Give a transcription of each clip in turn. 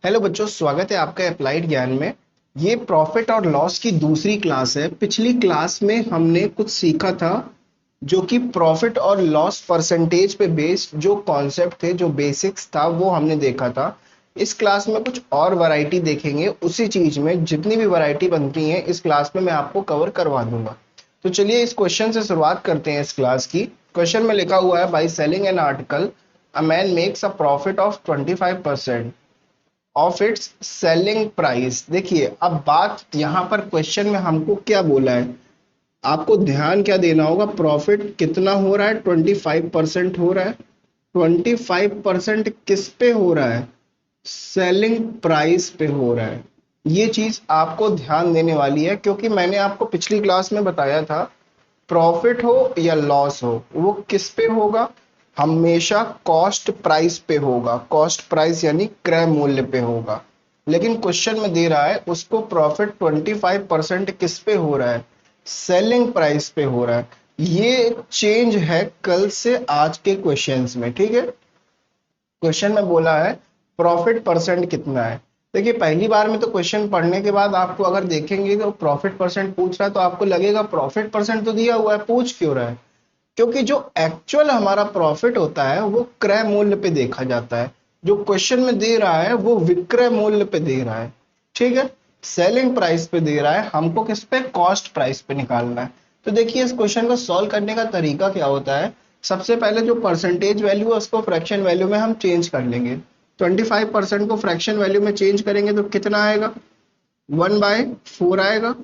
Hello बच्चों, स्वागत है आपका अप्लाइड ज्ञान में। ये प्रॉफिट और लॉस की दूसरी क्लास है। पिछली क्लास में हमने कुछ सीखा था जो कि प्रॉफिट और लॉस परसेंटेज पे बेस्ड जो कॉन्सेप्ट थे, जो बेसिक्स था, वो हमने देखा था। इस क्लास में कुछ और वैरायटी देखेंगे। उसी चीज में जितनी भी वैरायटी बनती है इस क्लास में मैं आपको कवर करवा दूंगा। तो चलिए इस क्वेश्चन से शुरुआत करते हैं। इस क्लास की क्वेश्चन में लिखा हुआ है, by selling an article a man makes a profit of 25% of its selling price. देखिए, अब बात यहाँ पर क्वेश्चन में हमको क्या बोला है, आपको ध्यान क्या देना होगा। प्रॉफिट कितना हो रहा है? 25% हो रहा है। 25% किस पे हो रहा है? सेलिंग प्राइस पे हो रहा है। ये चीज आपको ध्यान देने वाली है, क्योंकि मैंने आपको पिछली क्लास में बताया था, प्रॉफिट हो या लॉस हो वो किस पे होगा? हमेशा कॉस्ट प्राइस पे होगा। कॉस्ट प्राइस यानी क्रय मूल्य पे होगा। लेकिन क्वेश्चन में दे रहा है उसको प्रॉफिट 25% किस पे हो रहा है? सेलिंग प्राइस पे हो रहा है। ये चेंज है कल से आज के क्वेश्चंस में, ठीक है। क्वेश्चन में बोला है प्रॉफिट परसेंट कितना है। देखिए, पहली बार में तो क्वेश्चन पढ़ने के बाद आपको अगर देखेंगे तो प्रॉफिट परसेंट पूछ रहा है तो आपको लगेगा प्रॉफिट परसेंट तो दिया हुआ है, पूछ क्यों रहा है? क्योंकि जो एक्चुअल हमारा प्रॉफिट होता है वो क्रय मूल्य पे देखा जाता है। जो क्वेश्चन में दे रहा है वो विक्रय मूल्य पे दे रहा है, ठीक है। सेलिंग प्राइस पे दे रहा है, हमको किस पे? कॉस्ट प्राइस पे निकालना है। तो देखिए, इस क्वेश्चन को सॉल्व करने का तरीका क्या होता है। सबसे पहले जो परसेंटेज वैल्यू है उसको फ्रैक्शन वैल्यू में हम चेंज कर लेंगे। 25% को फ्रैक्शन वैल्यू में चेंज करेंगे तो कितना आएगा? 1/4 आएगा।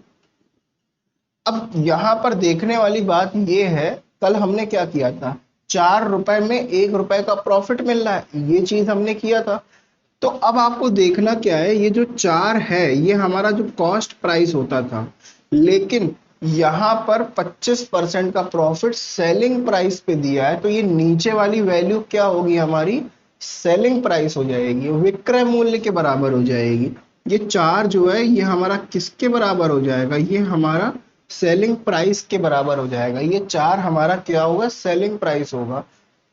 अब यहाँ पर देखने वाली बात ये है, कल हमने क्या किया था? 4 रुपए में 1 रुपए का प्रॉफिट मिल रहा है, ये चीज हमने किया था। तो अब आपको देखना क्या है, ये जो 4 है ये हमारा जो कॉस्ट प्राइस होता था, लेकिन यहाँ पर 25% का प्रॉफिट सेलिंग प्राइस पे दिया है, तो ये नीचे वाली वैल्यू क्या होगी? हमारी सेलिंग प्राइस हो जाएगी, विक्रय मूल्य के बराबर हो जाएगी। ये 4 जो है ये हमारा किसके बराबर हो जाएगा? ये हमारा सेलिंग प्राइस के बराबर हो जाएगा। ये 4 हमारा क्या होगा? सेलिंग प्राइस होगा।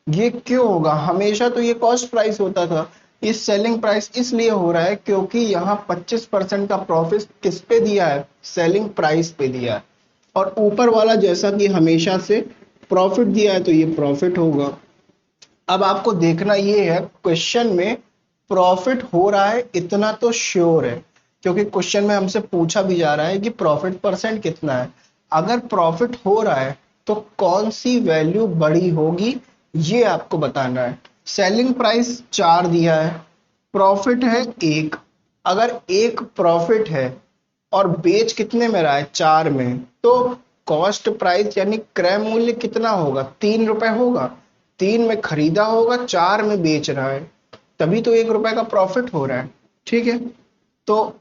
ये क्यों होगा? हमेशा तो ये कॉस्ट प्राइस होता था। ये सेलिंग प्राइस इसलिए हो रहा है क्योंकि यहाँ 25% का प्रॉफिट किस पे दिया है? सेलिंग प्राइस पे दिया है। और ऊपर वाला जैसा कि हमेशा से प्रॉफिट दिया है तो ये प्रॉफिट होगा। अब आपको देखना ये है, क्वेश्चन में प्रॉफिट हो रहा है इतना तो श्योर है, क्योंकि क्वेश्चन में हमसे पूछा भी जा रहा है कि प्रॉफिट परसेंट कितना है। अगर प्रॉफिट हो रहा है तो कौन सी वैल्यू बड़ी होगी, ये आपको बताना है। सेलिंग प्राइस 4 दिया है, प्रॉफिट है 1। अगर 1 प्रॉफिट है और बेच कितने में रहा है? 4 में, तो कॉस्ट प्राइस यानी क्रय मूल्य कितना होगा? 3 रुपए होगा। 3 में खरीदा होगा, 4 में बेच रहा है, तभी तो 1 रुपए का प्रॉफिट हो रहा है, ठीक है। तो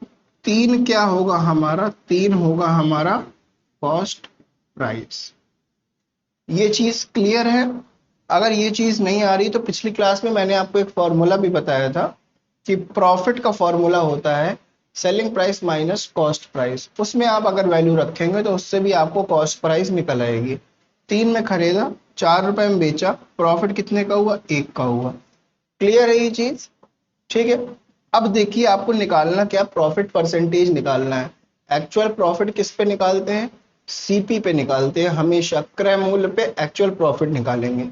3 क्या होगा हमारा? 3 होगा हमारा कॉस्ट प्राइस। ये चीज क्लियर है? अगर ये चीज नहीं आ रही तो पिछली क्लास में मैंने आपको एक फॉर्मूला भी बताया था कि प्रॉफिट का फॉर्मूला होता है selling price minus cost price. उसमें आप अगर वैल्यू रखेंगे तो उससे भी आपको कॉस्ट प्राइस निकल आएगी। 3 में खरीदा, 4 रुपए में बेचा, प्रॉफिट कितने का हुआ? 1 का हुआ। क्लियर है ये चीज? ठीक है। अब देखिए, आपको निकालना क्या? प्रॉफिट परसेंटेज निकालना है। एक्चुअल प्रॉफिट किस पे निकालते हैं? सीपी पे निकालते हैं। हमेशा क्रय मूल्य पे एक्चुअल प्रॉफिट निकालेंगे।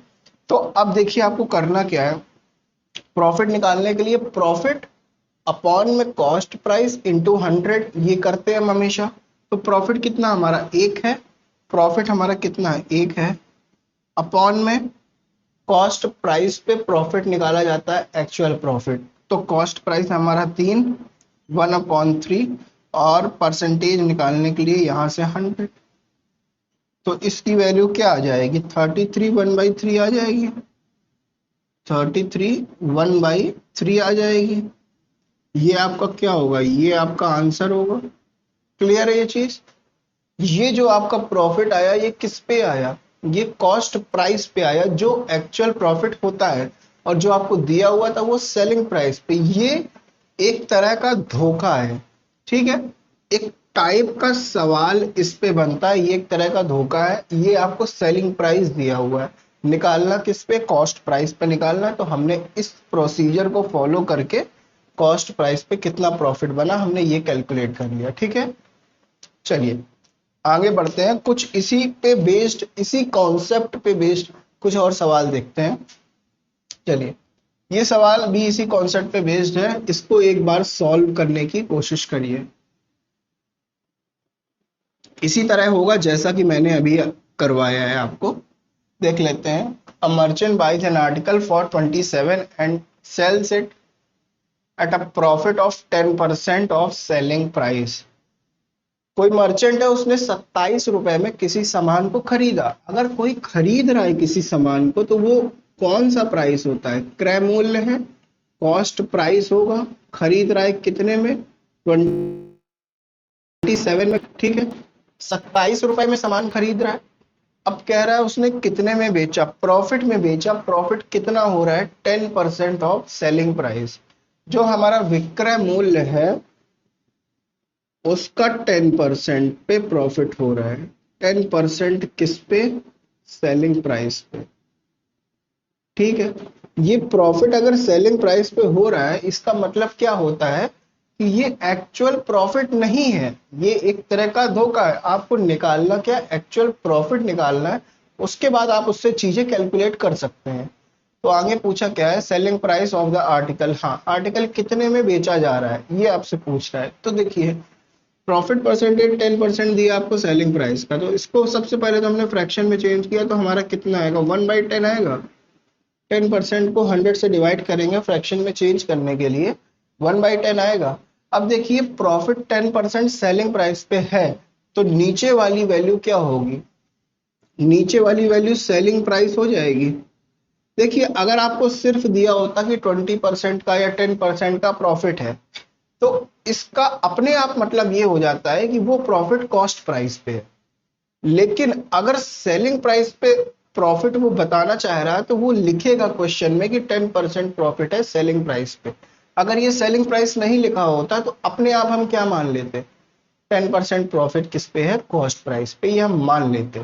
तो अब देखिए आपको करना क्या है। प्रॉफिट निकालने के लिए प्रॉफिट अपॉन में कॉस्ट प्राइस इंटू 100, ये करते हैं हम हमेशा। तो प्रॉफिट कितना हमारा? 1 है। प्रॉफिट हमारा कितना है? 1 है। अपॉन में कॉस्ट प्राइस पे प्रॉफिट निकाला जाता है एक्चुअल प्रॉफिट। तो कॉस्ट प्राइस हमारा 3, 1/3, और परसेंटेज निकालने के लिए यहाँ से 100। तो इसकी वैल्यू क्या आ जाएगी? 33 1/3 आ जाएगी। 33 1/3 आ जाएगी। ये आपका क्या होगा? ये आपका आंसर होगा। क्लियर है ये चीज? ये जो आपका प्रॉफिट आया ये किस पे आया? ये कॉस्ट प्राइस पे आया, जो एक्चुअल प्रॉफिट होता है। और जो आपको दिया हुआ था वो सेलिंग प्राइस पे। ये एक तरह का धोखा है, ठीक है। एक टाइप का सवाल इस पे बनता है, ये एक तरह का धोखा है। ये आपको सेलिंग प्राइस दिया हुआ है, निकालना किस पे? कॉस्ट प्राइस पे निकालना है। तो हमने इस प्रोसीजर को फॉलो करके कॉस्ट प्राइस पे कितना प्रॉफिट बना, हमने ये कैलकुलेट कर लिया। ठीक है, चलिए आगे बढ़ते हैं। कुछ इसी पे बेस्ड, इसी कॉन्सेप्ट पे बेस्ड कुछ और सवाल देखते हैं। चलिए, ये सवाल भी इसी कॉन्सेप्ट पे बेस्ड है, इसको एक बार सॉल्व करने की कोशिश करिए। इसी तरह होगा जैसा कि मैंने अभी करवाया है आपको। देख लेते हैं। A merchant buys an article for 27 and sells it at a profit of 10% of selling price. कोई मर्चेंट है, उसने 27 रुपए में किसी सामान को खरीदा। अगर कोई खरीद रहा है किसी सामान को तो वो कौन सा प्राइस होता है? क्रय मूल्य है, कॉस्ट प्राइस होगा। खरीद रहा है कितने में? 27 में। ठीक है, 27 रुपए में सामान खरीद रहा है। अब कह रहा है उसने कितने में बेचा? प्रॉफिट में बेचा। प्रॉफिट कितना हो रहा है? 10% ऑफ सेलिंग प्राइस। जो हमारा विक्रय मूल्य है उसका 10% पे प्रॉफिट हो रहा है। 10% किस पे? सेलिंग प्राइस पे। ठीक है, ये प्रॉफिट अगर सेलिंग प्राइस पे हो रहा है, इसका मतलब क्या होता है कि ये एक्चुअल प्रॉफिट नहीं है, ये एक तरह का धोखा है। आपको निकालना क्या? एक्चुअल प्रॉफिट निकालना है, उसके बाद आप उससे चीजें कैलकुलेट कर सकते हैं। तो आगे पूछा क्या है? Selling price of the article. हाँ, आर्टिकल कितने में बेचा जा रहा है ये आपसे पूछ रहा है। तो देखिए, प्रॉफिट परसेंटेज 10% दिया आपको सेलिंग प्राइस का, तो इसको सबसे पहले तो हमने फ्रैक्शन में चेंज किया, तो हमारा कितना आएगा? 1/10 आएगा। 10% को 100 से डिवाइड करेंगे फ्रैक्शन में चेंज करने के लिए, 1/10 आएगा। अब देखिए, प्रॉफिट 10% सेलिंग प्राइस पे है, तो नीचे वाली वैल्यू क्या होगी? नीचे वाली वैल्यू सेलिंग प्राइस हो जाएगी। देखिए, अगर आपको सिर्फ दिया होता कि 20% का या 10% का प्रॉफिट है, तो इसका अपने आप मतलब ये हो जाता है कि वो प्रॉफिट कॉस्ट प्राइस पे है। लेकिन अगर सेलिंग प्राइस पे प्रॉफिट वो बताना चाह रहा है तो वो लिखेगा क्वेश्चन में कि 10% प्रॉफिट है सेलिंग प्राइस पे। अगर ये सेलिंग प्राइस नहीं लिखा होता तो अपने आप हम क्या मान लेते? 10% प्रॉफिट किस पे है? कॉस्ट प्राइस पे। ये हम मान लेते,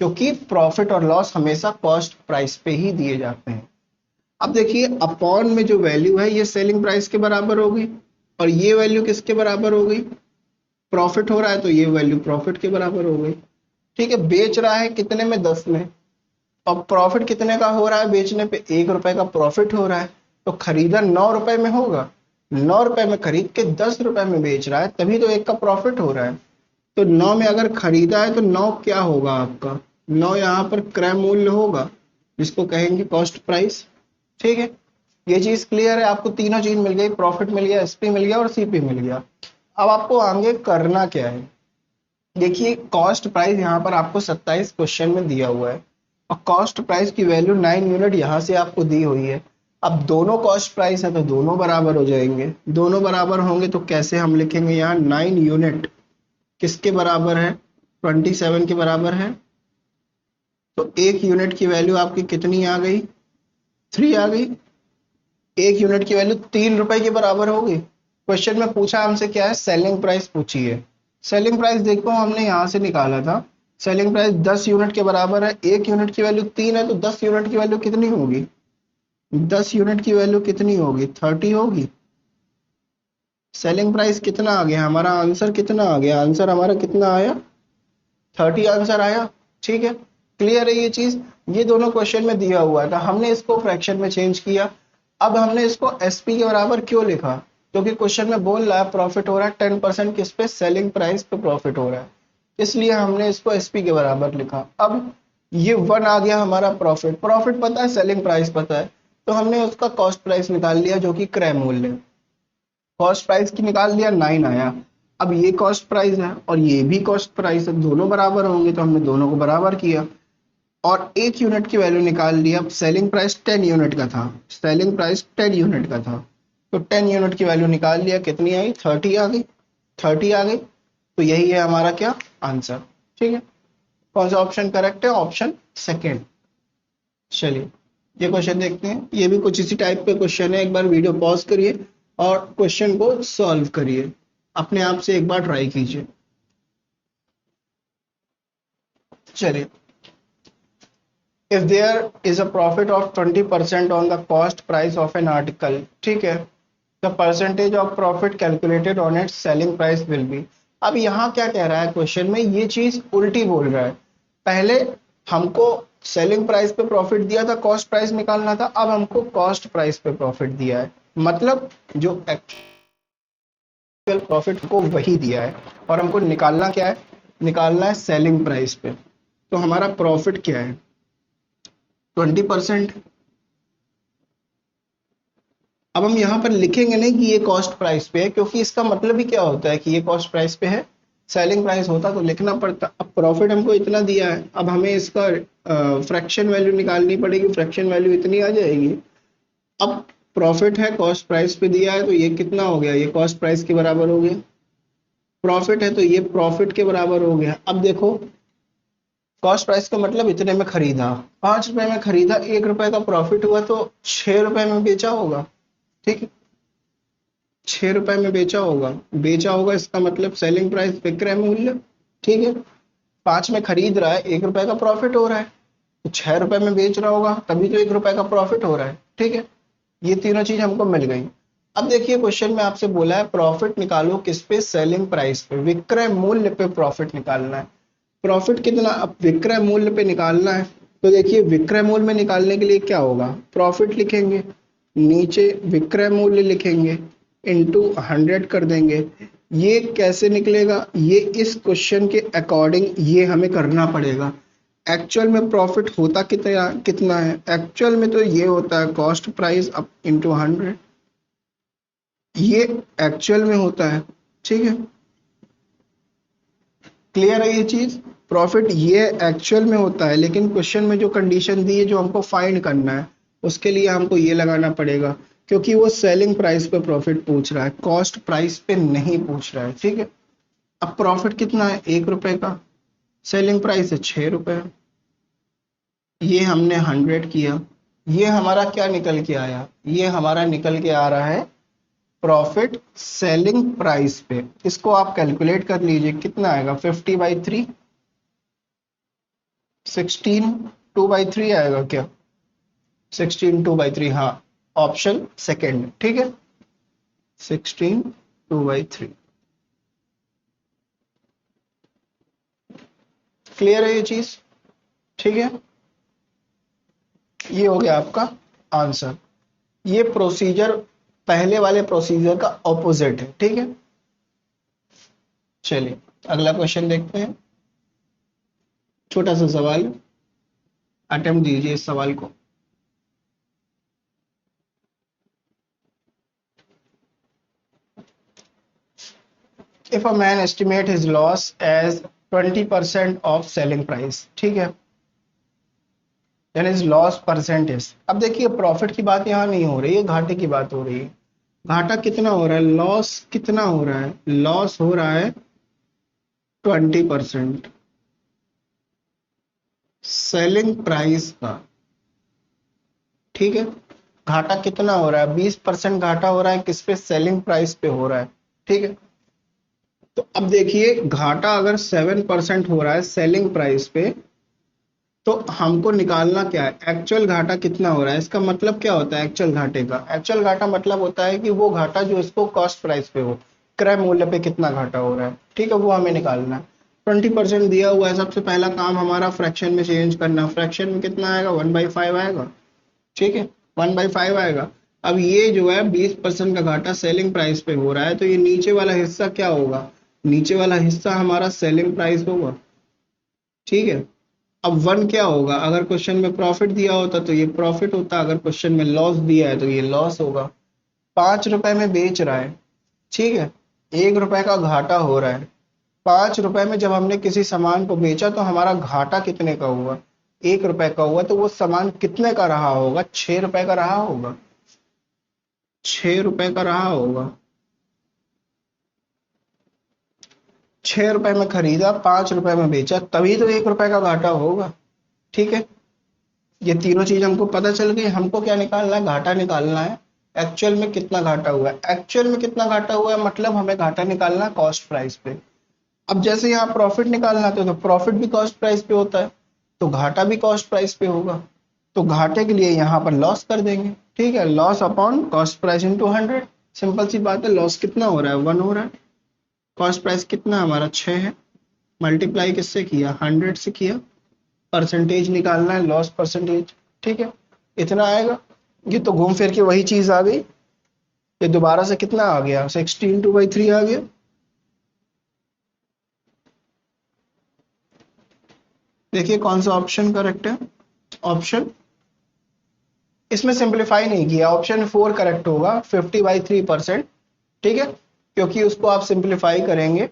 क्योंकि प्रॉफिट और लॉस हमेशा कॉस्ट प्राइस पे ही दिए जाते हैं। अब देखिए, अपॉन में जो वैल्यू है ये सेलिंग प्राइस के बराबर होगी, और ये वैल्यू किसके बराबर हो गई? प्रॉफिट हो रहा है तो ये वैल्यू प्रॉफिट के बराबर हो गई। ठीक है, बेच रहा है कितने में? 10 में। अब प्रॉफिट कितने का हो रहा है? बेचने पे 1 रुपए का प्रॉफिट हो रहा है, तो खरीदा 9 रुपए में होगा। 9 रुपए में खरीद के 10 रुपए में बेच रहा है, तभी तो 1 का प्रॉफिट हो रहा है। तो 9 में अगर खरीदा है तो 9 क्या होगा आपका? 9 यहाँ पर क्रय मूल्य होगा, जिसको कहेंगे कॉस्ट प्राइस। ठीक है, ये चीज क्लियर है आपको? तीनों चीज मिल गई, प्रॉफिट मिल गया, एसपी मिल गया और सीपी मिल गया। अब आपको आगे करना क्या है? देखिए, कॉस्ट प्राइस यहाँ पर आपको 27 क्वेश्चन में दिया हुआ है, और कॉस्ट प्राइस की वैल्यू 9 यूनिट यहाँ से आपको दी हुई है। अब दोनों कॉस्ट प्राइस है तो दोनों बराबर हो जाएंगे। दोनों बराबर होंगे तो कैसे हम लिखेंगे? यहाँ 9 यूनिट किसके बराबर है? 27 के बराबर है। तो 1 यूनिट की वैल्यू आपकी कितनी आ गई? 3 आ गई। 1 यूनिट की वैल्यू 3 रुपए के बराबर होगी। क्वेश्चन में पूछा हमसे क्या है? सेलिंग प्राइस पूछी है। सेलिंग प्राइस देखो हमने यहाँ से निकाला था, सेलिंग प्राइस 10 यूनिट के बराबर है। 1 यूनिट की वैल्यू 3 है, तो 10 यूनिट की वैल्यू कितनी होगी? 10 यूनिट की वैल्यू कितनी होगी? 30 होगी। सेलिंग प्राइस कितना आ गया? हमारा आंसर कितना आ गया? आंसर हमारा कितना आया? 30 आंसर आया। ठीक है, क्लियर है ये चीज? ये दोनों क्वेश्चन में दिया हुआ था, हमने इसको फ्रैक्शन में चेंज किया। अब हमने इसको एसपी के बराबर क्यों लिखा? क्योंकि क्वेश्चन में बोल रहा है प्रॉफिट हो रहा है 10% किस पे? सेलिंग प्राइस पे प्रॉफिट हो रहा है, इसलिए हमने इसको एसपी के बराबर लिखा। अब ये 1 आ गया हमारा प्रॉफिट। प्रॉफिट पता है, सेलिंग प्राइस पता है, तो हमने उसका कॉस्ट प्राइस निकाल लिया जो कि क्रय मूल्य है। कॉस्ट प्राइस की निकाल लिया, 9 आया। अब ये कॉस्ट प्राइस है और ये भी कॉस्ट प्राइस है, दोनों बराबर होंगे तो हमने दोनों को बराबर किया, और 1 यूनिट की वैल्यू निकाल लिया। अब सेलिंग प्राइस 10 यूनिट का था, सेलिंग प्राइस 10 यूनिट का था, तो 10 यूनिट की वैल्यू निकाल लिया। कितनी आई? 30 आ गई। 30 आ गई, तो यही है हमारा क्या? आंसर। ठीक है, कौन सा ऑप्शन करेक्ट है? Option second. चलिए, ये क्वेश्चन देखते हैं। ये भी कुछ इसी टाइप पे क्वेश्चन है, एक बार वीडियो पॉज करिए और क्वेश्चन को सॉल्व करिए, अपने आप से एक बार ट्राई कीजिए। चलिए, if there is a profit of 20% on the cost price of an article, ठीक है, the percentage of profit calculated on it's selling price will be. अब यहाँ क्या कह रहा है क्वेश्चन में, ये चीज उल्टी बोल रहा है। पहले हमको सेलिंग प्राइस पे प्रॉफिट दिया था, कॉस्ट प्राइस निकालना था, अब हमको कॉस्ट प्राइस पे प्रॉफिट दिया है, मतलब जो एक्चुअल प्रॉफिट को वही दिया है, और हमको निकालना क्या है, निकालना है सेलिंग प्राइस पे। तो हमारा प्रॉफिट क्या है, 20%। अब हम यहाँ पर लिखेंगे नहीं कि ये कॉस्ट प्राइस पे है, क्योंकि इसका मतलब ही क्या होता है कि ये कॉस्ट प्राइस पे है, सेलिंग प्राइस होता तो लिखना पड़ता। अब प्रॉफिट हमको इतना दिया है, अब हमें इसका फ्रैक्शन वैल्यू निकालनी पड़ेगी, फ्रैक्शन वैल्यू इतनी आ जाएगी। अब प्रॉफिट है, कॉस्ट प्राइस पे दिया है, तो ये कितना हो गया, ये कॉस्ट प्राइस के बराबर हो गया। प्रॉफिट है तो ये प्रॉफिट के बराबर हो गया। अब देखो, कॉस्ट प्राइस का मतलब इतने में खरीदा, 5 रुपए में खरीदा, 1 रुपए का प्रॉफिट हुआ, तो 6 रुपए में बेचा होगा। ठीक है, 6 रुपए में बेचा होगा, बेचा होगा इसका मतलब सेलिंग प्राइस, विक्रय मूल्य। ठीक है, 5 में खरीद रहा है, 1 रुपए का प्रॉफिट हो रहा है, तो 6 रुपए में बेच रहा होगा, तभी तो 1 रुपए का प्रॉफिट हो रहा है। ठीक है, ये तीनों चीज हमको मिल गई। अब देखिए क्वेश्चन में आपसे बोला है प्रॉफिट निकालो किस पे, सेलिंग प्राइस पे, विक्रय मूल्य पे प्रॉफिट निकालना है। प्रॉफिट कितना, अब विक्रय मूल्य पे निकालना है, तो देखिए विक्रय मूल्य में निकालने के लिए क्या होगा, प्रॉफिट लिखेंगे, नीचे विक्रय मूल्य लिखेंगे, इनटू 100 कर देंगे। ये कैसे निकलेगा, ये इस क्वेश्चन के अकॉर्डिंग ये हमें करना पड़ेगा। एक्चुअल में प्रॉफिट होता कितना कितना है, एक्चुअल में तो ये होता है कॉस्ट प्राइस अप इंटू 100, ये एक्चुअल में होता है। ठीक है, क्लियर है ये चीज, प्रॉफिट ये एक्चुअल में होता है, लेकिन क्वेश्चन में जो कंडीशन दी है जो हमको फाइंड करना है, उसके लिए हमको ये लगाना पड़ेगा, क्योंकि वो सेलिंग प्राइस पे प्रॉफिट पूछ रहा है, कॉस्ट प्राइस पे नहीं पूछ रहा है। ठीक है, अब प्रॉफिट कितना है, 1 रुपए का, सेलिंग प्राइस है 6 रुपए, ये हमने 100 किया, ये हमारा क्या निकल के आया, ये हमारा निकल के आ रहा है प्रॉफिट सेलिंग प्राइस पे। इसको आप कैलकुलेट कर लीजिए कितना आएगा, 50/3, 16 2/3 आएगा क्या, 16 2/3, हाँ, ऑप्शन सेकेंड। ठीक है, 16 2/3। क्लियर है ये चीज, ठीक है, ये हो गया आपका आंसर। ये प्रोसीजर पहले वाले प्रोसीजर का ऑपोजिट है। ठीक है, चलिए अगला क्वेश्चन देखते हैं। छोटा सा सवाल, अटेम्प्ट दीजिए इस सवाल को। If a man estimate his loss as 20% of selling price, ठीक है, यानी इज लॉस परसेंटेज। अब देखिए प्रॉफिट की बात यहाँ नहीं हो रही है, घाटे की बात हो रही है। घाटा कितना हो रहा है, लॉस कितना हो रहा है, लॉस हो रहा है 20% सेलिंग प्राइस का। ठीक है, घाटा कितना हो रहा है, 20% घाटा हो रहा है, किस पे, सेलिंग प्राइस पे हो रहा है। ठीक है, तो अब देखिए घाटा अगर 7% हो रहा है सेलिंग प्राइस पे, तो हमको निकालना क्या है, एक्चुअल घाटा कितना हो रहा है। इसका मतलब क्या होता है एक्चुअल घाटे का, एक्चुअल घाटा मतलब होता है कि वो घाटा जो इसको कॉस्ट प्राइस पे हो, क्रय मूल्य पे कितना घाटा हो रहा है। ठीक है, वो हमें निकालना है। 20% दिया हुआ है, सबसे पहला काम हमारा फ्रैक्शन में चेंज करना। फ्रैक्शन में कितना आएगा, 1/5 आएगा। ठीक है, 1/5 आएगा। अब ये जो है 20% का घाटा सेलिंग प्राइस पे हो रहा है, तो ये नीचे वाला हिस्सा क्या होगा, नीचे वाला हिस्सा हमारा सेलिंग प्राइस होगा। ठीक है, अब 1 क्या होगा, अगर क्वेश्चन में प्रॉफिट दिया होता तो ये प्रॉफिट होता, अगर क्वेश्चन में लॉस दिया है तो ये लॉस होगा। 5 रुपए में बेच रहा है, ठीक है, 1 रुपए का घाटा हो रहा है। 5 रुपए में जब हमने किसी सामान को बेचा तो हमारा घाटा कितने का हुआ, 1 रुपए का हुआ, तो वो सामान कितने का रहा होगा, 6 रुपए का रहा होगा, 6 रुपए का रहा होगा। 6 रुपए में खरीदा, 5 रुपए में बेचा, तभी तो 1 रुपए का घाटा होगा। ठीक है, ये तीनों चीज हमको पता चल गई। हमको क्या निकालना है, घाटा निकालना है। एक्चुअल में कितना घाटा हुआ है, एक्चुअल में कितना घाटा हुआ है मतलब हमें घाटा निकालना है कॉस्ट प्राइस पे। अब जैसे यहाँ प्रॉफिट निकालना था तो प्रॉफिट भी कॉस्ट प्राइस पे होता है, तो घाटा भी कॉस्ट प्राइस पे होगा। तो घाटे के लिए यहाँ पर लॉस कर देंगे। ठीक है, loss upon cost price into 100। Simple सी बात है, लॉस कितना हो रहा है, 1 हो रहा है। कॉस्ट प्राइस कितना है हमारा, 6 है। मल्टीप्लाई किससे किया, 100 से किया। परसेंटेज निकालना है, लॉस परसेंटेज, ठीक है। इतना आएगा। ये तो घूम फिर के वही चीज आ गई। ये दोबारा से कितना आ गया, 16/3 आ गया। देखिए कौन सा ऑप्शन करेक्ट है। ऑप्शन, इसमें सिंप्लीफाई नहीं किया, ऑप्शन 4 करेक्ट होगा, 50/3%। ठीक है, क्योंकि उसको आप सिंप्लीफाई करेंगे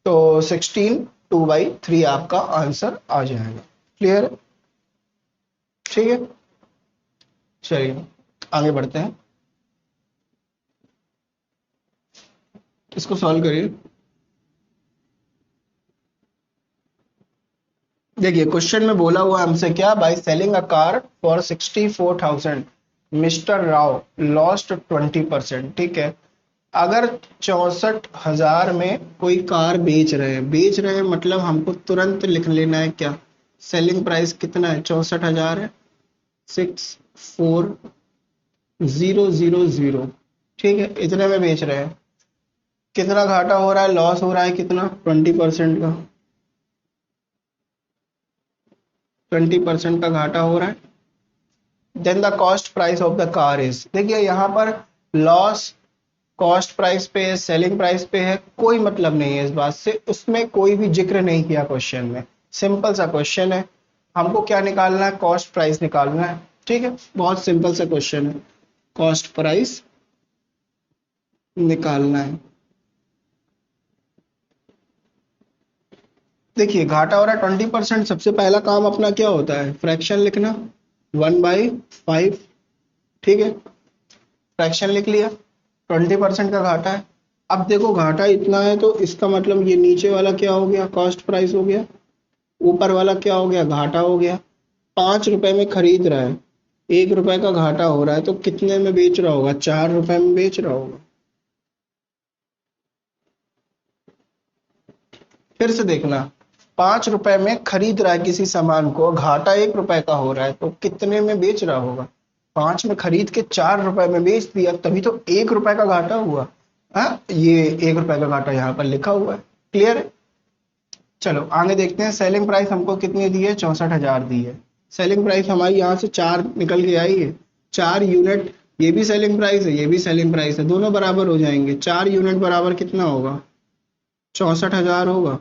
तो 16/2/3 आपका आंसर आ जाएगा। क्लियर है, ठीक है। चलिए आगे बढ़ते हैं, इसको सॉल्व करिए। देखिए क्वेश्चन में बोला हुआ हमसे क्या, by selling a car for 64,000 mister Rao lost 20%। ठीक है, अगर 64,000 में कोई कार बेच रहे हैं मतलब हमको तुरंत लिख लेना है क्या, सेलिंग प्राइस कितना है, 64,000 है, 64,000। ठीक है, इतने में बेच रहे हैं। कितना घाटा हो रहा है, लॉस हो रहा है कितना, 20% का, 20% का घाटा हो रहा है। Then the cost price of the car is, देखिए यहाँ पर लॉस कॉस्ट प्राइस पे है, सेलिंग प्राइस पे है, कोई मतलब नहीं है इस बात से, उसमें कोई भी जिक्र नहीं किया क्वेश्चन में। सिंपल सा क्वेश्चन है, हमको क्या निकालना है, कॉस्ट प्राइस निकालना है। ठीक है, बहुत सिंपल सा क्वेश्चन है, कॉस्ट प्राइस निकालना है। देखिए घाटा हो रहा है 20%, सबसे पहला काम अपना क्या होता है, फ्रैक्शन लिखना, 1/5। ठीक है, फ्रैक्शन लिख लिया, 20% का घाटा है। अब देखो घाटा इतना है तो इसका मतलब ये नीचे वाला क्या हो गया, कॉस्ट प्राइस हो गया, ऊपर वाला क्या हो गया, घाटा हो गया। 5 रुपए में खरीद रहा है, 1 रुपए का घाटा हो रहा है, तो कितने में बेच रहा होगा, 4 रुपए में बेच रहा होगा। फिर से देखना, 5 रुपए में खरीद रहा है किसी सामान को, घाटा 1 रुपए का हो रहा है, तो कितने में बेच रहा होगा, 5 में खरीद के 4 रुपए में बेच दिया, तभी तो 1 रुपए का घाटा हुआ। हाँ, ये 1 रुपए का घाटा यहाँ पर लिखा हुआ है। क्लियर है, चलो आगे देखते हैं। सेलिंग प्राइस हमको कितनी दी है, 64,000 दी है। सेलिंग प्राइस हमारी यहाँ से 4 निकल के आई है, 4 यूनिट, ये भी सेलिंग प्राइस है, ये भी सेलिंग प्राइस है, दोनों बराबर हो जाएंगे। 4 यूनिट बराबर कितना होगा, 64,000 होगा।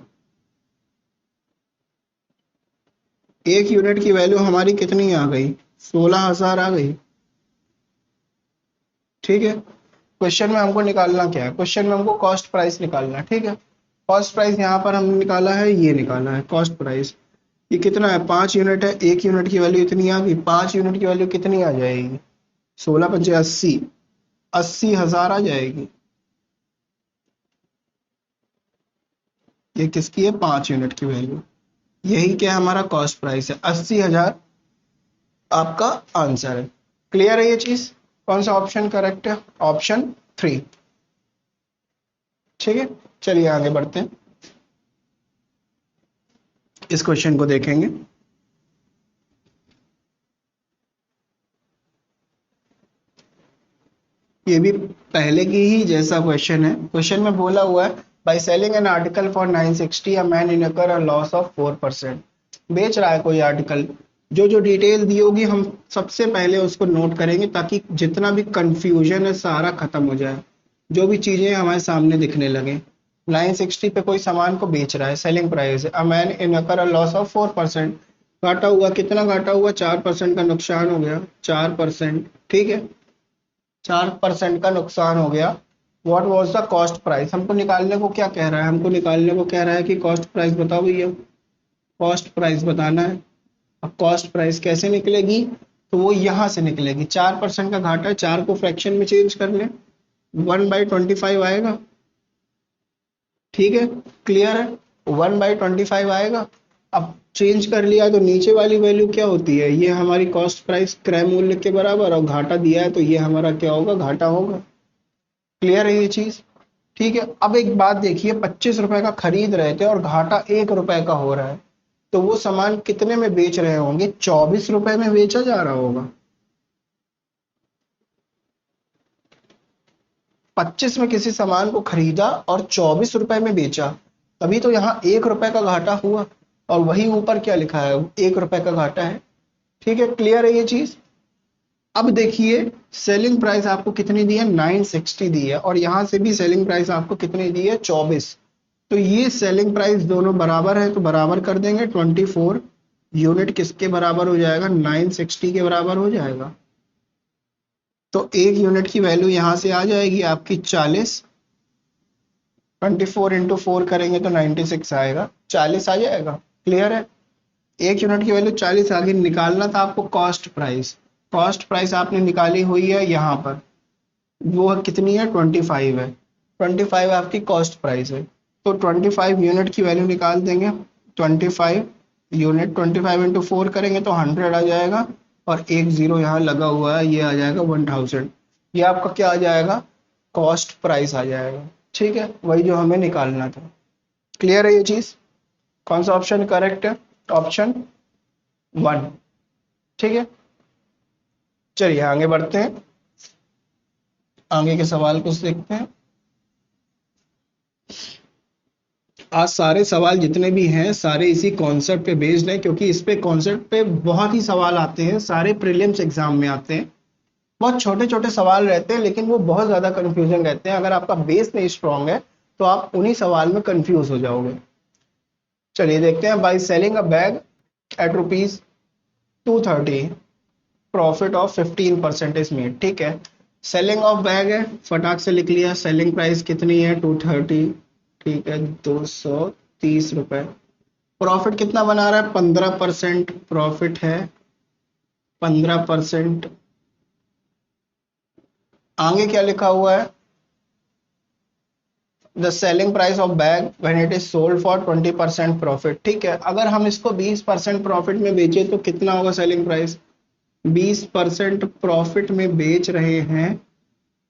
1 यूनिट की वैल्यू हमारी कितनी आ गई, 16,000 आ गई। ठीक है, क्वेश्चन में हमको निकालना क्या है, क्वेश्चन में हमको कॉस्ट प्राइस निकालना है। ठीक है, कॉस्ट प्राइस यहाँ पर हमने निकाला है, ये निकाला है कॉस्ट प्राइस। ये कितना है, 5 यूनिट है, 1 यूनिट की वैल्यू इतनी आ गई, 5 यूनिट की वैल्यू कितनी आ जाएगी, 16×5 = 80, 80,000 आ जाएगी। ये किसकी है, 5 यूनिट की वैल्यू, यही क्या है, हमारा कॉस्ट प्राइस है, 80,000 आपका आंसर है। क्लियर है ये चीज, कौन सा ऑप्शन करेक्ट है, ऑप्शन 3। ठीक है, चलिए आगे बढ़ते हैं, इस क्वेश्चन को देखेंगे। ये भी पहले की ही जैसा क्वेश्चन है। क्वेश्चन में बोला हुआ है, by selling N article for 960 a man इनकर अ लॉस ऑफ 4%। बेच रहा है कोई आर्टिकल, जो जो डिटेल दी होगी हम सबसे पहले उसको नोट करेंगे, ताकि जितना भी कंफ्यूजन है सारा खत्म हो जाए, जो भी चीजें हमारे सामने दिखने लगे। 960 पे कोई सामान को बेच रहा है, सेलिंग प्राइस है, अ मैन इनकर अ लॉस ऑफ 4%। घाटा हुआ, कितना घाटा हुआ, 4% का नुकसान हो गया, 4%। ठीक है, 4% का नुकसान हो गया। What was the cost price, हमको निकालने को क्या कह रहा है, हमको निकालने को कह रहा है कि कॉस्ट प्राइस बताओ भैया, कॉस्ट प्राइस बताना है। अब कॉस्ट प्राइस कैसे निकलेगी, तो वो यहाँ से निकलेगी, 4% का घाटा है, 4 को फ्रैक्शन में चेंज कर लें, 1/25 आएगा। ठीक है, क्लियर है, 1/25 आएगा। अब चेंज कर लिया तो नीचे वाली वैल्यू क्या होती है, ये हमारी कॉस्ट प्राइस क्रय मूल्य के बराबर, और घाटा दिया है तो ये हमारा क्या होगा, घाटा होगा। क्लियर है ये चीज, ठीक है। अब एक बात देखिए, 25 रुपए का खरीद रहे थे और घाटा 1 रुपए का हो रहा है, तो वो सामान कितने में बेच रहे होंगे, 24 रुपए में बेचा जा रहा होगा। 25 में किसी सामान को खरीदा और 24 रुपए में बेचा, तभी तो यहाँ 1 रुपए का घाटा हुआ, और वही ऊपर क्या लिखा है, 1 रुपए का घाटा है। ठीक है, क्लियर है ये चीज। अब देखिए सेलिंग प्राइस आपको कितनी दी है, 960 दी है, और यहाँ से भी सेलिंग प्राइस आपको कितनी दी है, 24। तो ये सेलिंग प्राइस दोनों बराबर है, तो बराबर कर देंगे। 24 यूनिट किसके बराबर हो जाएगा, 960 के बराबर हो जाएगा। तो एक यूनिट की वैल्यू यहां से आ जाएगी आपकी 40। 24 इंटू 4 करेंगे तो 96 आएगा, 40 आ जाएगा। क्लियर है, एक यूनिट की वैल्यू 40। आगे निकालना था आपको कॉस्ट प्राइस। कॉस्ट प्राइस आपने निकाली हुई है यहाँ पर, वो कितनी है, 25 है। 25 आपकी कॉस्ट प्राइस है, तो 25 यूनिट की वैल्यू निकाल देंगे। 25 यूनिट, 25 इंटू 4 करेंगे तो 100 आ जाएगा, और एक जीरो यहाँ लगा हुआ है, ये आ जाएगा 1000। ये आपका क्या आ जाएगा, कॉस्ट प्राइस आ जाएगा। ठीक है, वही जो हमें निकालना था। क्लियर है ये चीज। कौन सा ऑप्शन करेक्ट है, ऑप्शन 1। ठीक है, चलिए आगे बढ़ते हैं, आगे के सवाल को देखते हैं। आज सारे सवाल जितने भी हैं सारे इसी कॉन्सेप्ट पे बेस्ड हैं, क्योंकि इस पे कॉन्सेप्ट पे बहुत ही सवाल आते हैं, सारे प्रीलिम्स एग्जाम में आते हैं। बहुत छोटे छोटे सवाल रहते हैं, लेकिन वो बहुत ज्यादा कंफ्यूजन रहते हैं। अगर आपका बेस नहीं स्ट्रांग है तो आप उन्हीं सवाल में कंफ्यूज हो जाओगे। चलिए देखते हैं। By selling a bag at ₹230 profit of 15% is made. ठीक है, सेलिंग ऑफ बैग है, फटाक से लिख लिया। सेलिंग प्राइस कितनी है, 230। ठीक है, 230 रुपए। प्रॉफिट कितना बना रहा है, 15% प्रॉफिट है, 15%। आगे क्या लिखा हुआ है, the selling price of bag when it is sold for 20% profit. ठीक है, अगर हम इसको 20% प्रॉफिट में बेचे तो कितना होगा सेलिंग प्राइस, 20% प्रॉफिट में बेच रहे हैं,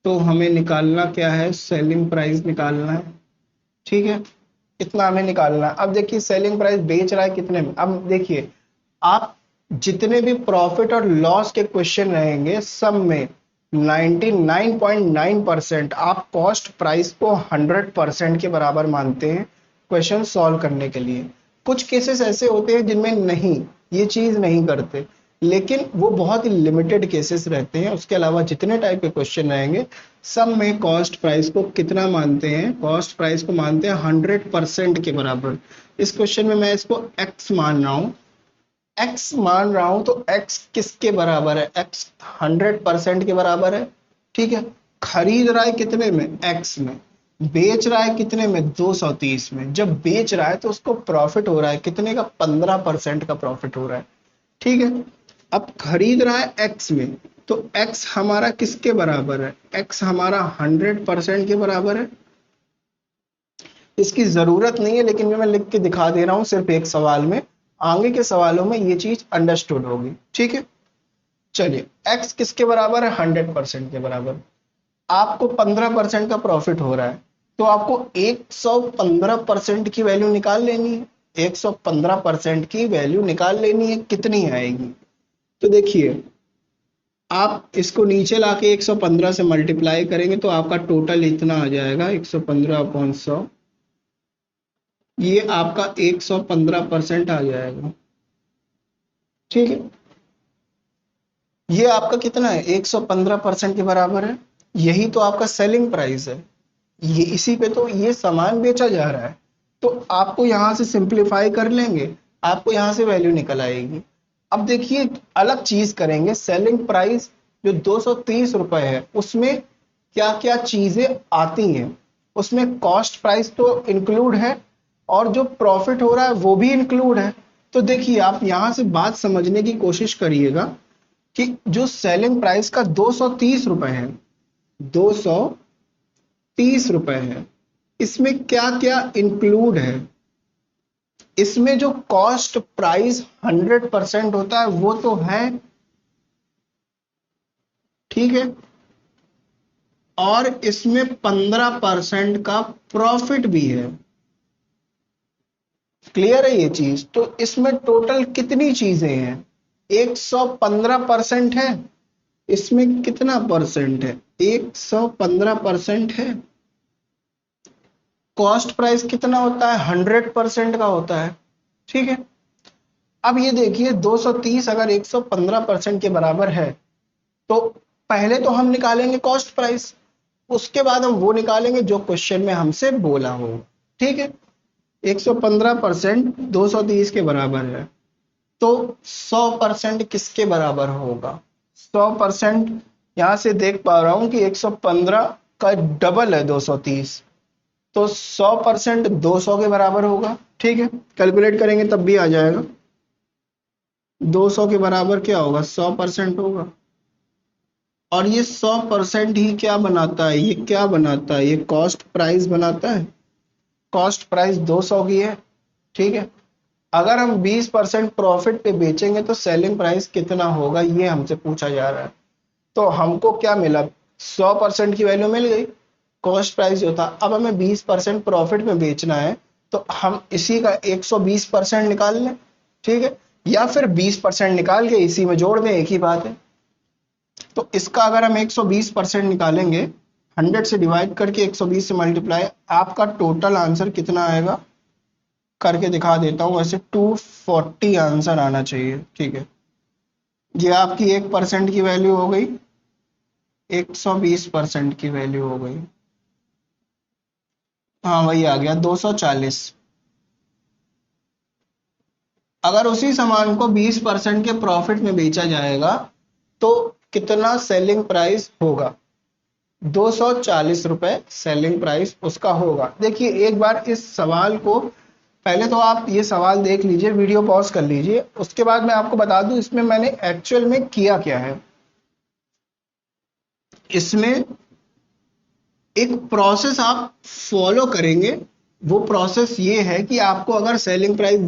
तो हमें निकालना क्या है, सेलिंग प्राइस निकालना है। ठीक है, इतना हमें निकालना है। अब देखिए सेलिंग प्राइस बेच रहा है कितने में। अब देखिए आप जितने भी प्रॉफिट और लॉस के क्वेश्चन रहेंगे सब में 99.9% आप कॉस्ट प्राइस को 100% के बराबर मानते हैं क्वेश्चन सॉल्व करने के लिए। कुछ केसेस ऐसे होते हैं जिनमें नहीं, ये चीज नहीं करते, लेकिन वो बहुत ही लिमिटेड केसेस रहते हैं। उसके अलावा जितने टाइप के क्वेश्चन रहेंगे सब में कॉस्ट प्राइस को कितना मानते हैं, कॉस्ट प्राइस को मानते हैं 100% के बराबर। इस क्वेश्चन में मैं इसको x मान रहा हूं, x मान रहा हूं, तो x किसके बराबर है, x 100% के बराबर है। ठीक है, खरीद रहा है कितने में, x में, बेच रहा है कितने में, 230 में। जब बेच रहा है तो उसको प्रॉफिट हो रहा है कितने का, 15% का प्रॉफिट हो रहा है। ठीक है, अब खरीद रहा है x में, तो x हमारा किसके बराबर है, x हमारा 100% के बराबर है। इसकी जरूरत नहीं है, लेकिन मैं लिख के दिखा दे रहा हूं सिर्फ एक सवाल में, आगे के सवालों में ये चीज अंडरस्टूड होगी। ठीक है, चलिए x किसके बराबर है, 100% के बराबर। आपको 15% का प्रॉफिट हो रहा है, तो आपको 115% की वैल्यू निकाल लेनी है। 115% की वैल्यू निकाल लेनी है, कितनी आएगी, तो देखिए आप इसको नीचे लाके 115 से मल्टीप्लाई करेंगे तो आपका टोटल इतना आ जाएगा, 115/100। ये आपका 115% आ जाएगा। ठीक है, ये आपका कितना है, 115% के बराबर है। यही तो आपका सेलिंग प्राइस है, ये इसी पे तो ये सामान बेचा जा रहा है। तो आपको यहां से सिंप्लीफाई कर लेंगे, आपको यहां से वैल्यू निकल आएगी। अब देखिए अलग चीज करेंगे, सेलिंग प्राइस जो 230 रुपए है उसमें क्या क्या चीजें आती हैं, उसमें कॉस्ट प्राइस तो इंक्लूड है, और जो प्रॉफिट हो रहा है वो भी इंक्लूड है। तो देखिए आप यहां से बात समझने की कोशिश करिएगा कि जो सेलिंग प्राइस का 230 रुपए है, 230 रुपए है, इसमें क्या क्या इंक्लूड है। इसमें जो कॉस्ट प्राइस 100% होता है वो तो है, ठीक है, और इसमें 15% का प्रॉफिट भी है। क्लियर है ये चीज। तो इसमें टोटल कितनी चीजें हैं, 115% है, इसमें कितना परसेंट है, 115% है। कॉस्ट प्राइस कितना होता है? 100% का होता है। ठीक है, अब ये देखिए 230 अगर 115% के बराबर है तो पहले तो हम निकालेंगे कॉस्ट प्राइस, उसके बाद हम वो निकालेंगे जो क्वेश्चन में हमसे बोला हो। ठीक है, 115% 230 के बराबर है तो 100% किसके बराबर होगा? 100% यहां से देख पा रहा हूं कि 115 का डबल है 230, तो 100% 200 के बराबर होगा। ठीक है, कैलकुलेट करेंगे तब भी आ जाएगा। 200 के बराबर क्या होगा? 100% होगा। और ये 100% ही क्या बनाता है? ये क्या बनाता है? ये कॉस्ट प्राइस बनाता है। कॉस्ट प्राइस 200 की है। ठीक है, अगर हम 20% प्रॉफिट पे बेचेंगे तो सेलिंग प्राइस कितना होगा, ये हमसे पूछा जा रहा है। तो हमको क्या मिला? 100% की वैल्यू मिल गई, कॉस्ट प्राइस जो था। अब हमें 20% प्रॉफिट में बेचना है तो हम इसी का 120% निकाल लें। ठीक है, या फिर 20% निकाल के इसी में जोड़ दें, एक ही बात है। तो इसका अगर हम 120% निकालेंगे, 100 से डिवाइड करके 120 से मल्टीप्लाई, आपका टोटल आंसर कितना आएगा करके दिखा देता हूं। वैसे 240 आंसर आना चाहिए। ठीक है, ये आपकी 1% की वैल्यू हो गई, 120% की वैल्यू हो गई। हाँ वही आ गया 240। अगर उसी सामान को 20% के प्रॉफिट में बेचा जाएगा तो कितना सेलिंग प्राइस होगा? 240 रुपए सेलिंग प्राइस उसका होगा। देखिए एक बार इस सवाल को, पहले तो आप ये सवाल देख लीजिए, वीडियो पॉज कर लीजिए, उसके बाद मैं आपको बता दूं इसमें मैंने एक्चुअल में किया क्या है। इसमें एक प्रोसेस आप फॉलो करेंगे। वो प्रोसेस ये है कि आपको अगर सेलिंग प्राइस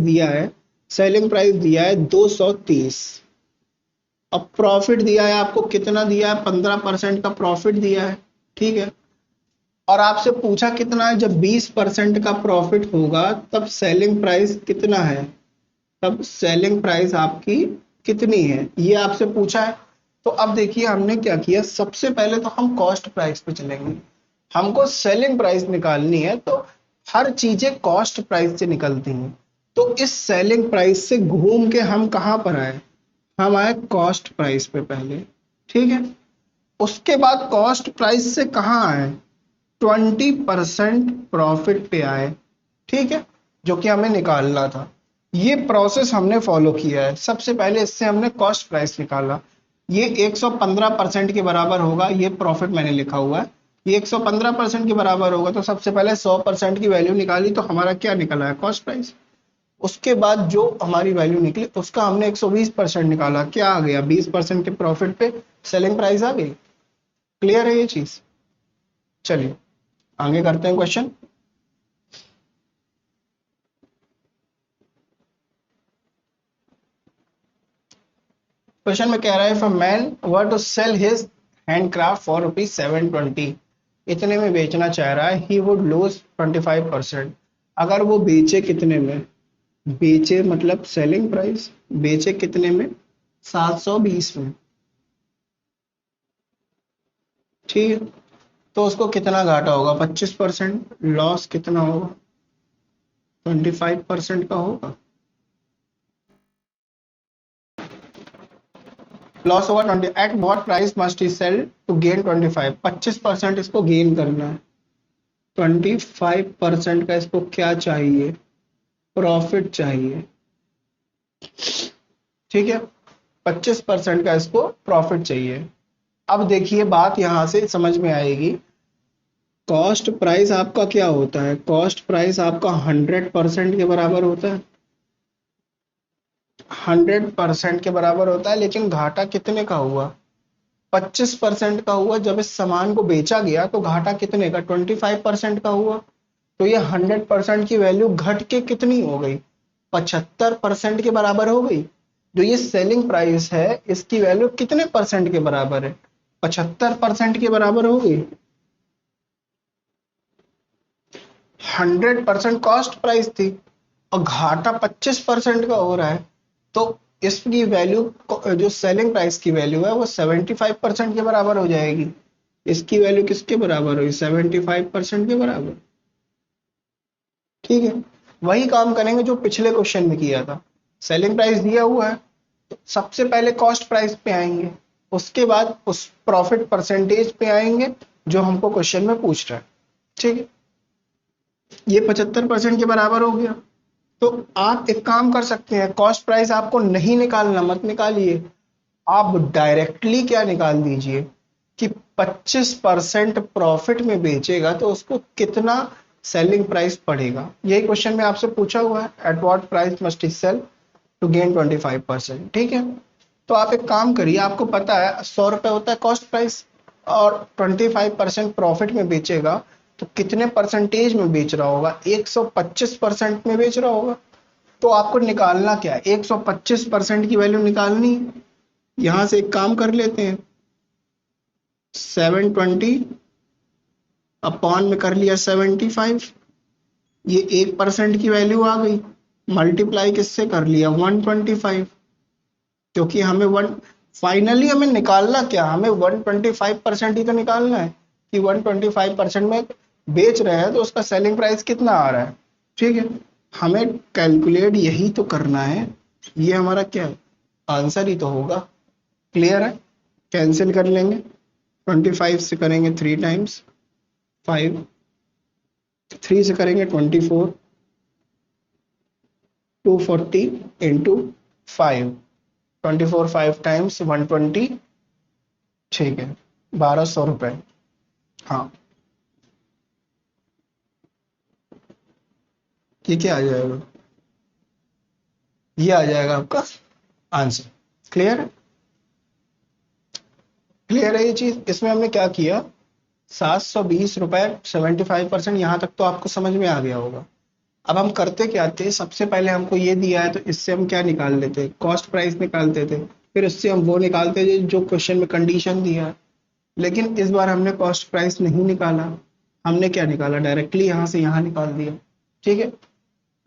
दिया है 230, अब प्रॉफिट दिया है आपको, कितना दिया है? 15% का प्रॉफिट दिया है। ठीक है, और आपसे पूछा कितना है? जब 20% का प्रॉफिट होगा तब सेलिंग प्राइस कितना है, तब सेलिंग प्राइस आपकी कितनी है, ये आपसे पूछा है। तो अब देखिए हमने क्या किया, सबसे पहले तो हम कॉस्ट प्राइस पे चलेंगे। हमको सेलिंग प्राइस निकालनी है तो हर चीजें कॉस्ट प्राइस से निकलती हैं। तो इस सेलिंग प्राइस से घूम के हम कहां पर आए? हम आए कॉस्ट प्राइस पे पहले। ठीक है, उसके बाद कॉस्ट प्राइस से कहाँ आए? 20% प्रॉफिट पे आए। ठीक है, जो कि हमें निकालना था। ये प्रोसेस हमने फॉलो किया है। सबसे पहले इससे हमने कॉस्ट प्राइस निकाला, ये 115% के बराबर होगा, ये प्रॉफिट मैंने लिखा हुआ है। ये 115% के बराबर होगा तो सबसे पहले 100% की वैल्यू निकाली तो हमारा क्या निकला है? Cost price. उसके बाद जो हमारी वैल्यू निकली उसका हमने 120% निकाला, क्या आ गया? 20% के प्रॉफिट पे सेलिंग प्राइस आ गई। क्लियर है ये चीज? चलिए आगे करते हैं क्वेश्चन। क्वेश्चन में कह रहा है if a man were to sell his handicraft for ₹720, इतने में बेचना चाह रहा है, ही वुड लूज 25%। अगर वो बेचे कितने में? बेचे मतलब सेलिंग प्राइस, बेचे कितने में? 720 में। ठीक है, तो उसको कितना घाटा होगा? 25%। लॉस कितना होगा? 25% का होगा। लॉस होगा 20। At what price must he sell to gain 25? 25% इसको गेन करना है। 25% का इसको क्या चाहिए? प्रॉफिट चाहिए। ठीक है, 25% का इसको प्रॉफिट चाहिए। अब देखिए बात यहां से समझ में आएगी। कॉस्ट प्राइस आपका क्या होता है? कॉस्ट प्राइस आपका 100% के बराबर होता है। 100% के बराबर होता है, लेकिन घाटा कितने का हुआ? 25% का हुआ। जब इस सामान को बेचा गया तो घाटा कितने का? 25% का हुआ। तो ये 100% की वैल्यू घट के कितनी हो गई? 75% के बराबर हो गई। जो ये सेलिंग प्राइस है इसकी वैल्यू कितने परसेंट के बराबर है? 75% के बराबर हो गई। 100% कॉस्ट प्राइस थी और घाटा 25% का हो रहा है, तो इसकी वैल्यू, जो सेलिंग प्राइस की वैल्यू है वो 75% के बराबर हो जाएगी। इसकी वैल्यू किसके बराबर होगी? 75% के बराबर। ठीक है, वही काम करेंगे जो पिछले क्वेश्चन में किया था। सेलिंग प्राइस दिया हुआ है तो सबसे पहले कॉस्ट प्राइस पे आएंगे, उसके बाद उस प्रॉफिट परसेंटेज पे आएंगे जो हमको क्वेश्चन में पूछ रहा है। ठीक है, ये 75% के बराबर हो गया। तो आप एक काम कर सकते हैं, कॉस्ट प्राइस आपको नहीं निकालना, मत निकालिए, आप डायरेक्टली क्या निकाल दीजिए कि 25% प्रॉफिट में बेचेगा तो उसको कितना सेलिंग प्राइस पड़ेगा। यही क्वेश्चन में आपसे पूछा हुआ है, at what price must he sell to gain 25%। ठीक है, तो आप एक काम करिए, आपको पता है 100 रुपए होता है कॉस्ट प्राइस और 25% प्रॉफिट में बेचेगा तो कितने परसेंटेज में बेच रहा होगा? 125% में बेच रहा होगा। तो आपको निकालना क्या है? 125% की वैल्यू निकालनी है। यहां से एक काम कर लेते हैं, 720 अपॉन में कर लिया 75, ये 1% की वैल्यू आ गई, मल्टीप्लाई किससे कर लिया? 125, क्योंकि हमें वन फाइनली हमें निकालना क्या? हमें 125% ही तो निकालना है कि 125% में बेच रहे हैं तो उसका सेलिंग प्राइस कितना आ रहा है। ठीक है, हमें कैलकुलेट यही तो करना है, ये हमारा क्या है? आंसर ही तो होगा। क्लियर है? कैंसिल कर लेंगे, 25 से करेंगे 3 टाइम्स 5, 3 से करेंगे 24, 240 इंटू 5, 24 5 टाइम्स 120। ठीक है, 1200 रुपए। हाँ, ये क्या आ जाएगा? ये आ जाएगा आपका आंसर। क्लियर है? क्लियर है ये चीज? इसमें हमने क्या किया, 720 रुपए 75%, यहां तक तो आपको समझ में आ गया होगा। अब हम करते क्या थे, सबसे पहले हमको ये दिया है तो इससे हम क्या निकाल लेते? कॉस्ट प्राइस निकालते थे, फिर उससे हम वो निकालते थे जो क्वेश्चन में कंडीशन दिया है। लेकिन इस बार हमने कॉस्ट प्राइस नहीं निकाला, हमने क्या निकाला? डायरेक्टली यहाँ से यहाँ निकाल दिया। ठीक है,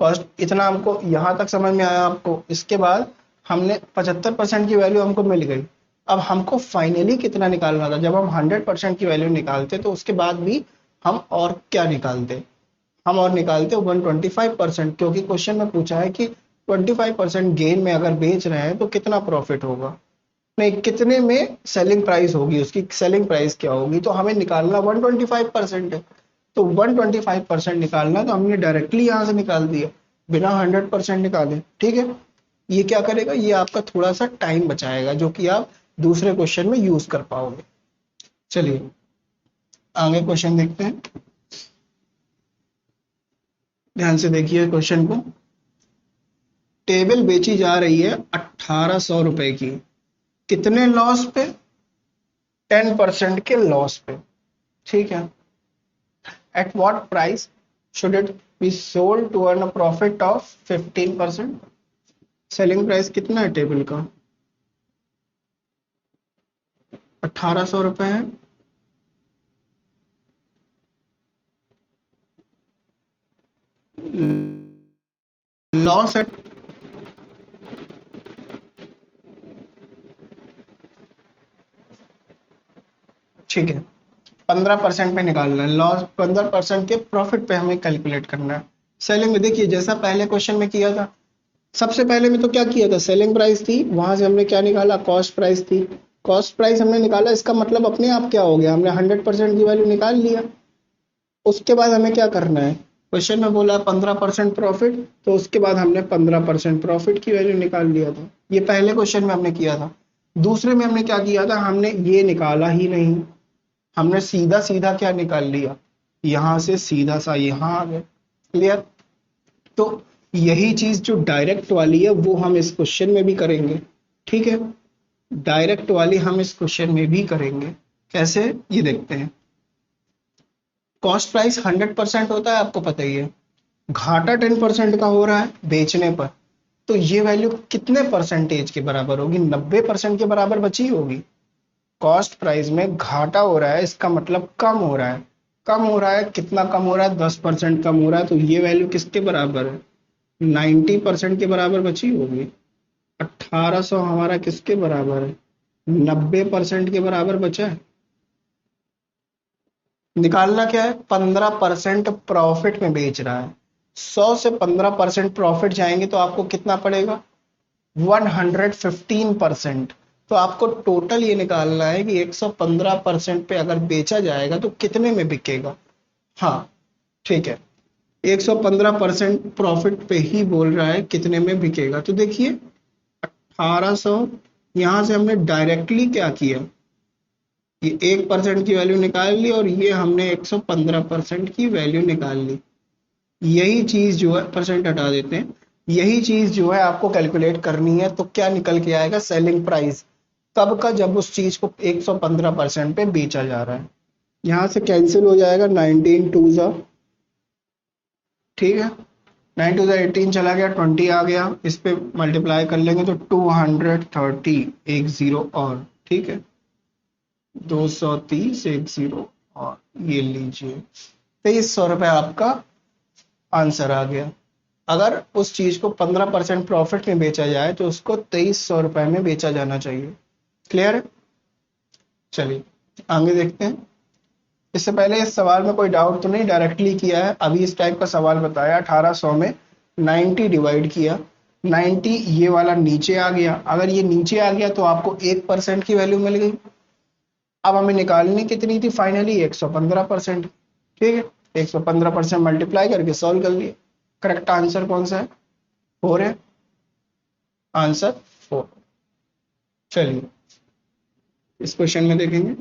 कॉस्ट इतना हमको यहाँ तक समझ में आया आपको। इसके बाद हमने 75% की वैल्यू हमको मिल गई। अब हमको फाइनली कितना निकालना था? जब हम 100% की वैल्यू निकालते तो उसके बाद भी हम और क्या निकालते? हम और निकालते 125%, क्योंकि क्वेश्चन में पूछा है कि 25% गेन में अगर बेच रहे हैं तो कितना प्रॉफिट होगा, नहीं कितने में सेलिंग प्राइस होगी, उसकी सेलिंग प्राइस क्या होगी। तो हमें निकालना 125% है, तो 125% निकालना तो हमने डायरेक्टली यहाँ से निकाल दिया बिना 100% निकाले। ठीक है, ये क्या करेगा? ये आपका थोड़ा सा टाइम बचाएगा जो कि आप दूसरे क्वेश्चन में यूज कर पाओगे। चलिए आगे क्वेश्चन देखते हैं, ध्यान से देखिए क्वेश्चन को। टेबल बेची जा रही है 1800 रुपए की, कितने लॉस पे? 10% के लॉस पे। ठीक है, at what price should it be sold to earn a profit of 15%? Selling price कितना है टेबल का? 1800 रुपए है। लॉस है, ठीक है, 15% पे निकालना है लॉस, 15% के प्रॉफिट पे हमें कैलकुलेट करना है। सेलिंग में देखिए जैसा पहले क्वेश्चन में किया था, सबसे पहले में तो क्या किया था? सेलिंग प्राइस थी, वहां से हमने क्या निकाला? कॉस्ट प्राइस थी, कॉस्ट प्राइस हमने निकाला, इसका मतलब अपने आप क्या हो गया? हमने 100% की वैल्यू निकाल लिया। उसके बाद हमें क्या करना है? क्वेश्चन में बोला 15% प्रॉफिट, तो उसके बाद हमने 15% प्रॉफिट की वैल्यू निकाल लिया था। ये पहले क्वेश्चन में हमने किया था। दूसरे में हमने क्या किया था? हमने ये निकाला ही नहीं, हमने सीधा सीधा क्या निकाल लिया? यहां से सीधा सा यहाँ आ गए। क्लियर? तो यही चीज जो डायरेक्ट वाली है वो हम इस क्वेश्चन में भी करेंगे। ठीक है, डायरेक्ट वाली हम इस क्वेश्चन में भी करेंगे। कैसे, ये देखते हैं। कॉस्ट प्राइस 100% होता है, आपको पता ही है। घाटा 10% का हो रहा है बेचने पर, तो ये वैल्यू कितने परसेंटेज के बराबर होगी? 90% के बराबर बची होगी। कॉस्ट प्राइस में घाटा हो रहा है, इसका मतलब कम हो रहा है। कम हो रहा है, कितना कम हो रहा है? 10% कम हो रहा है, तो ये वैल्यू किसके बराबर है? 90% के बराबर बची होगी। 1800 हमारा किसके बराबर है? 90% के बराबर बचा है। निकालना क्या है, 15% प्रॉफिट में बेच रहा है। 100 से 15% प्रॉफिट जाएंगे तो आपको कितना पड़ेगा, 115%। तो आपको टोटल ये निकालना है कि 115% पे अगर बेचा जाएगा तो कितने में बिकेगा। हाँ ठीक है, 115% प्रॉफिट पे ही बोल रहा है कितने में बिकेगा। तो देखिए 1800, यहां से हमने डायरेक्टली क्या किया, ये 1% की वैल्यू निकाल ली और ये हमने 115% की वैल्यू निकाल ली। यही चीज जो है, परसेंट हटा देते हैं, यही चीज जो है आपको कैलकुलेट करनी है। तो क्या निकल के आएगा, सेलिंग प्राइस कब का, जब उस चीज को 115% पे बेचा जा रहा है। यहां से कैंसिल हो जाएगा 19 टू ज़ा, ठीक है, 9 टू ज़ा 18 चला गया, 20 आ गया, इस पे मल्टीप्लाई कर लेंगे तो 230, एक जीरो और, ठीक है, 230, एक जीरो और, ये लीजिए 2300 रुपये आपका आंसर आ गया। अगर उस चीज को 15% प्रॉफिट में बेचा जाए तो उसको 2300 रुपये में बेचा जाना चाहिए। क्लियर है, चलिए आगे देखते हैं। इससे पहले इस सवाल में कोई डाउट तो नहीं, डायरेक्टली किया है। अभी इस टाइप का सवाल बताया, 1800 में 90 डिवाइड किया, 90 ये वाला नीचे आ गया, अगर ये नीचे आ गया तो आपको 1% की वैल्यू मिल गई। अब हमें निकालनी कितनी थी, फाइनली 115%, ठीक है, 115% मल्टीप्लाई करके सॉल्व कर लिए। करेक्ट आंसर कौन सा है, 4 है, आंसर 4। चलिए इस क्वेश्चन में देखेंगे,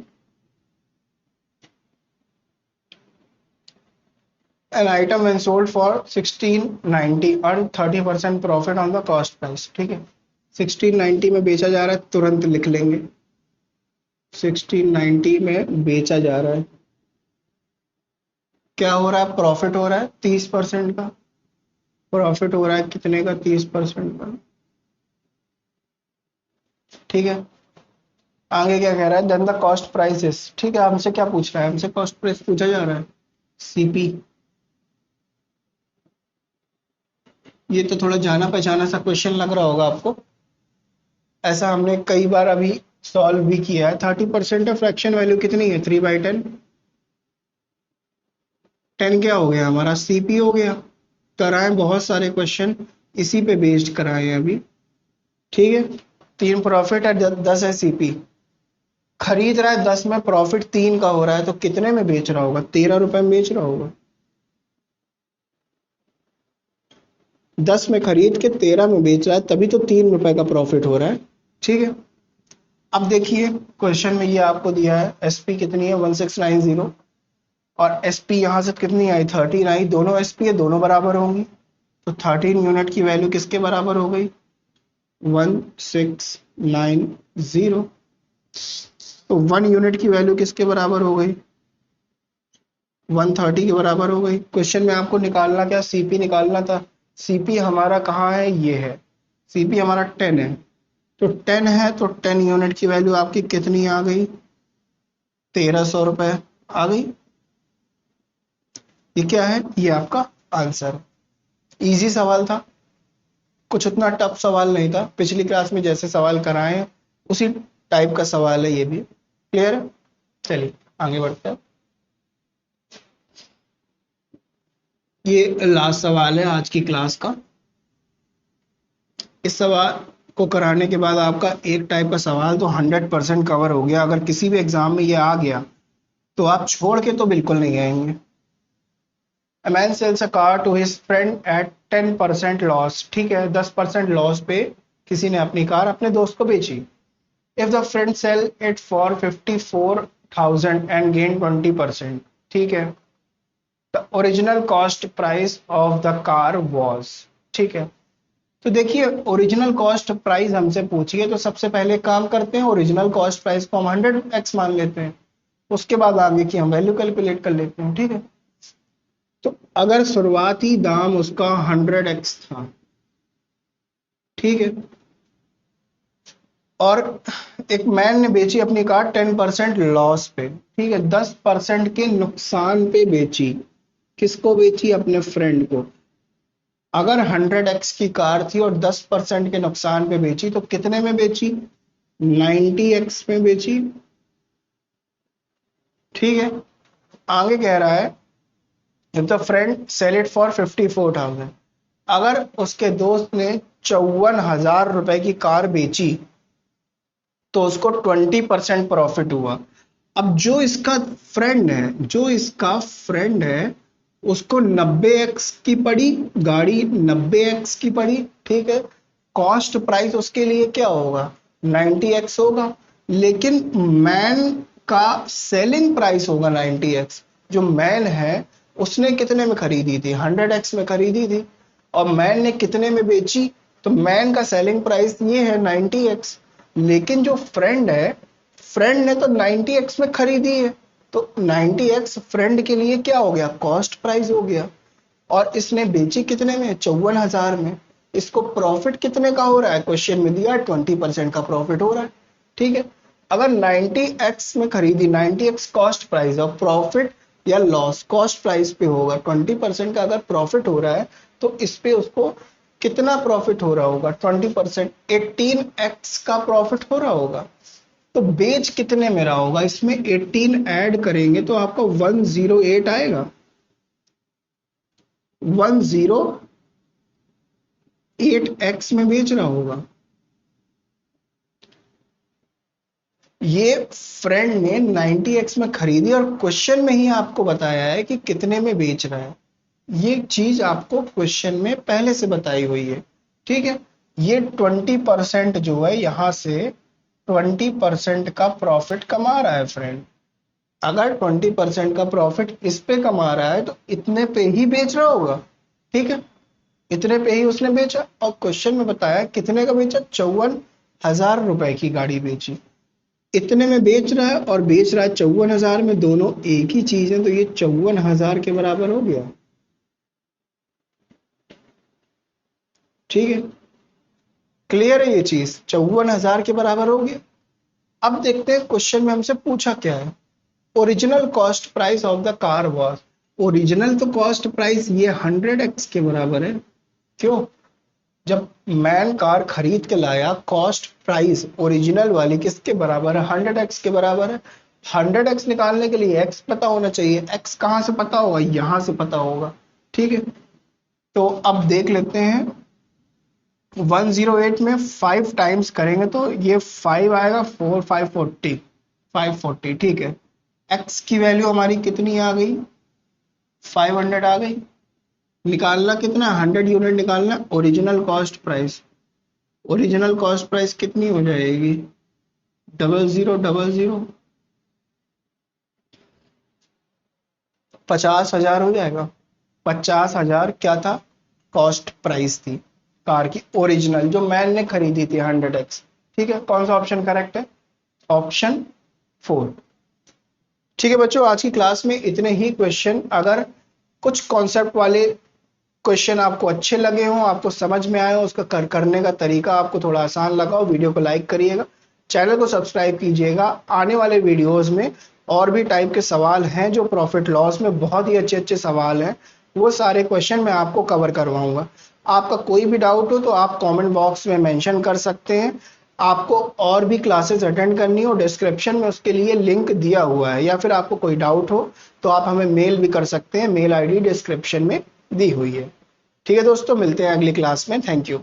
an item when sold for 1690 earn 30% profit on the cost price, ठीक है, 1690 में बेचा जा रहा है, तुरंत लिख लेंगे 1690 में बेचा जा रहा है, क्या हो रहा है, प्रॉफिट हो रहा है 30% का, प्रॉफिट हो रहा है कितने का, 30% का, ठीक है। आगे क्या कह रहा है, देन द कॉस्ट प्राइसेस, ठीक है, हमसे क्या पूछ रहा है, हमसे कॉस्ट प्राइस पूछा जा रहा है, सीपी। ये तो थोड़ा जाना पहचाना सा क्वेश्चन लग रहा होगा आपको, ऐसा हमने कई बार अभी सॉल्व भी किया है। 30% है, फ्रैक्शन वैल्यू कितनी है, 3/10, 10 क्या हो गया हमारा, सीपी हो गया। कराए बहुत सारे क्वेश्चन इसी पे बेस्ड कराए हैं अभी, ठीक है। 3 प्रॉफिट है, 10 है सीपी, खरीद रहा है 10 में, प्रॉफिट 3 का हो रहा है, तो कितने में बेच रहा होगा, 13 रुपए में बेच रहा होगा। 10 में खरीद के 13 में बेच रहा है, तभी तो 3 रुपए का प्रॉफिट हो रहा है, ठीक है। अब देखिए क्वेश्चन में ये आपको दिया है, एसपी कितनी है 1690, और एसपी यहाँ से कितनी आई 13 आई, दोनों एसपी है, दोनों बराबर होंगी, तो 13 यूनिट की वैल्यू किसके बराबर हो गई, 1690। तो 1 यूनिट की वैल्यू किसके बराबर हो गई, 130 के बराबर हो गई। क्वेश्चन में आपको निकालना क्या, सीपी निकालना था। सीपी हमारा कहाँ है, ये है, सीपी हमारा 10 है, तो 10 है तो 10 यूनिट की वैल्यू आपकी कितनी आ गई, 1300 रुपए आ गई। ये क्या है, ये आपका आंसर। इजी सवाल था, कुछ उतना टफ सवाल नहीं था, पिछली क्लास में जैसे सवाल कराए हैं उसी टाइप का सवाल है ये भी। क्लियर है, चलिए आगे बढ़ते हैं। ये लास्ट सवाल है आज की क्लास का। इस सवाल को कराने के बाद आपका एक टाइप का सवाल तो 100% कवर हो गया। अगर किसी भी एग्जाम में ये आ गया तो आप छोड़ के तो बिल्कुल नहीं आएंगे। A man sells a car to his friend at 10% loss, ठीक है, 10% लॉस पे किसी ने अपनी कार अपने दोस्त को बेची। If the friend sell it for 54,000 and gain 20%, ठीक है, the original cost price of the car was, ठीक है। तो देखिए ओरिजिनल कॉस्ट प्राइस हमसे पूछिए तो सबसे पहले काम करते हैं, ओरिजिनल कॉस्ट प्राइस को हम 100x मान लेते हैं, उसके बाद आगे की हम वैल्यू कैलकुलेट कर लेते हैं, ठीक है। तो अगर शुरुआती दाम उसका 100x था, ठीक है, और एक मैन ने बेची अपनी कार 10% लॉस पे, ठीक है, 10% के नुकसान पे बेची, किसको बेची, अपने फ्रेंड को। अगर 100x की कार थी और 10% के नुकसान पे बेची तो कितने में बेची, 90x में बेची, ठीक है। आगे कह रहा है if the friend sell it for 54,000, अगर उसके दोस्त ने 54,000 रुपए की कार बेची तो उसको 20% प्रॉफिट हुआ। अब जो इसका फ्रेंड है उसको 90x की पड़ी, गाड़ी 90x की पड़ी, ठीक है। कॉस्ट प्राइस उसके लिए क्या होगा, 90x होगा, लेकिन मैन का सेलिंग प्राइस होगा 90x। जो मैन है उसने कितने में खरीदी थी, 100x में खरीदी थी, और मैन ने कितने में बेची, तो मैन का सेलिंग प्राइस ये है 90x। लेकिन जो फ्रेंड है, फ्रेंड ने तो 90x में खरीदी है, तो 90x फ्रेंड के लिए क्या हो गया, कॉस्ट प्राइस हो गया। और इसने बेची कितने में, 54,000 में। इसको प्रॉफिट कितने का हो रहा है, क्वेश्चन में दिया है 20% का प्रॉफिट हो रहा है, ठीक है। अगर 90x में खरीदी, 90x कॉस्ट प्राइस, और प्रॉफिट या लॉस कॉस्ट प्राइस पे होगा, 20% का अगर प्रॉफिट हो रहा है तो इस पे उसको कितना प्रॉफिट हो रहा होगा, 20%, 18x का प्रॉफिट हो रहा होगा। तो बेच कितने में रहा होगा, इसमें 18 ऐड करेंगे तो आपको 108 आएगा, 108x में बेच रहा होगा। ये फ्रेंड ने 90x में खरीदी और क्वेश्चन में ही आपको बताया है कि कितने में बेच रहा है। ये चीज आपको क्वेश्चन में पहले से बताई हुई है, ठीक है। ये 20% जो है, यहां से 20% का प्रॉफिट कमा रहा है फ्रेंड। अगर 20% का प्रॉफिट इस पे कमा रहा है तो इतने पे ही बेच रहा होगा, ठीक है। इतने पे ही उसने बेचा, और क्वेश्चन में बताया कितने का बेचा, 54,000 रुपए की गाड़ी बेची। इतने में बेच रहा है और बेच रहा है 54,000 में, दोनों एक ही चीज है, तो ये 54,000 के बराबर हो गया, ठीक है। क्लियर है ये चीज, 54,000 के बराबर हो गया। अब देखते हैं क्वेश्चन में हमसे पूछा क्या है। Original cost price of the car was, original तो कॉस्ट प्राइस ये 100x के बराबर है। क्यों, जब मैन कार खरीद के लाया, कॉस्ट प्राइस ओरिजिनल वाली किसके बराबर है, 100x के बराबर है। 100x निकालने के लिए x पता होना चाहिए, x कहां से पता होगा, यहां से पता होगा, ठीक है। तो अब देख लेते हैं, 108 में 5 टाइम्स करेंगे तो ये 5 आएगा, 4 5 40, 540, ठीक है। x की वैल्यू हमारी कितनी आ गई, 500 आ गई। निकालना कितना, 100 यूनिट निकालना, original cost price. Original cost price कितनी हो जाएगी, 0000, 50,000 हो जाएगा। 50,000 क्या था, कॉस्ट प्राइस थी कार की ओरिजिनल, जो मैन ने खरीदी थी 100x, ठीक है। कौन सा ऑप्शन करेक्ट है, ऑप्शन 4, ठीक है बच्चों। आज की क्लास में इतने ही क्वेश्चन। अगर कुछ कॉन्सेप्ट वाले क्वेश्चन आपको अच्छे लगे हों, आपको समझ में आए हो, उसका करने का तरीका आपको थोड़ा आसान लगा हो, वीडियो को लाइक करिएगा, चैनल को सब्सक्राइब कीजिएगा। आने वाले वीडियोस में और भी टाइप के सवाल हैं जो प्रॉफिट लॉस में बहुत ही अच्छे अच्छे सवाल हैं, वो सारे क्वेश्चन मैं आपको कवर करवाऊंगा। आपका कोई भी डाउट हो तो आप कमेंट बॉक्स में मेंशन कर सकते हैं। आपको और भी क्लासेस अटेंड करनी हो, डिस्क्रिप्शन में उसके लिए लिंक दिया हुआ है, या फिर आपको कोई डाउट हो तो आप हमें मेल भी कर सकते हैं, मेल आईडी डिस्क्रिप्शन में दी हुई है। ठीक है दोस्तों, मिलते हैं अगली क्लास में, थैंक यू।